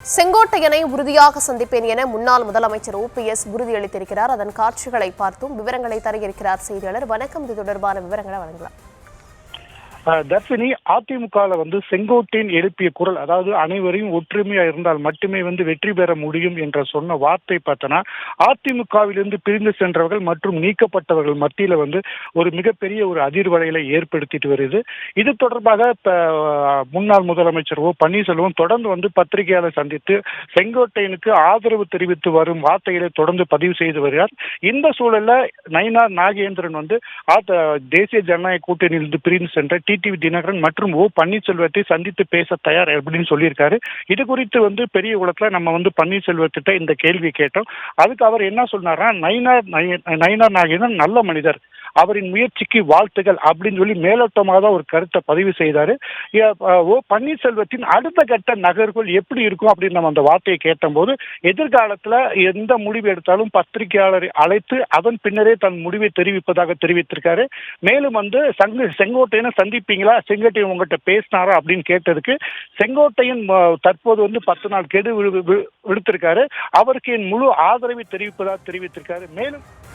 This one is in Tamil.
செங்கோட்டையனை உறுதியாக சந்திப்பேன் என முன்னாள் முதலமைச்சர் ஓபிஎஸ் உறுதியளித்திருக்கிறார். அதன் காட்சிகளை பார்த்தும் விவரங்களை தர இருக்கிறார் செய்தியாளர். வணக்கம். இது தொடர்பான விவரங்களை வழங்கலாம். தர்ஷினி, அதிமுக செங்கோட்டையன் எழுப்பிய குரல், அதாவது அனைவரையும் ஒற்றுமையா இருந்தால் மட்டுமே வெற்றி பெற முடியும் என்ற சொன்ன வார்த்தை பார்த்தனா அதிமுகவிலிருந்து பிரிந்து சென்றவர்கள் மற்றும் நீக்கப்பட்டவர்கள் மத்தியில ஒரு மிகப்பெரிய ஒரு அதிர்வலைகளை ஏற்படுத்திட்டு வருது. இது தொடர்பாக முன்னாள் முதலமைச்சர் ஓ பன்னீர்செல்வம் தொடர்ந்து பத்திரிகையாளர் சந்தித்து செங்கோட்டையனுக்கு ஆதரவு தெரிவித்து வரும் வார்த்தைகளை தொடர்ந்து பதிவு செய்து வருகிறார். இந்த சூழல்ல நயினார் நாகேந்திரன் தேசிய ஜனநாயக கூட்டணியிலிருந்து பிரிந்து சென்ற டிடிவி தினகரன் மற்றும் ஓ பன்னீர்செல்வத்தை சந்தித்து பேச தயார் அப்படின்னு சொல்லியிருக்காரு. இது குறித்து பெரிய உலகத்துல நம்ம பன்னீர்செல்வத்திட்ட இந்த கேள்வி கேட்டோம். அதுக்கு அவர் என்ன சொன்னாரா, நயினார் நாகேந்திரன் நல்ல மனிதர், அவரின் முயற்சிக்கு வாழ்த்துகள் அப்படின்னு சொல்லி மேலோட்டமாக தான் ஒரு கருத்தை பதிவு செய்தாரு. ஓ பன்னீர்செல்வத்தின் அடுத்த கட்ட நகர்கள் எப்படி இருக்கும் அப்படின்னு நம்ம அந்த வார்த்தையை கேட்டபோது, எதிர்காலத்துல எந்த முடிவு எடுத்தாலும் பத்திரிகையாளரை அழைத்து அதன் பின்னரே தன் முடிவை தெரிவிப்பதாக தெரிவித்திருக்காரு. மேலும் செங்கோட்டையனை சந்திப்பீங்களா, செங்கோட்டையன் உங்ககிட்ட பேசினாரா அப்படின்னு கேட்டதுக்கு, செங்கோட்டையன் தற்போது 10 நாள் கெடு விடுத்திருக்காரு, அவருக்கு என் முழு ஆதரவை தெரிவிப்பதாக தெரிவித்திருக்காரு. மேலும்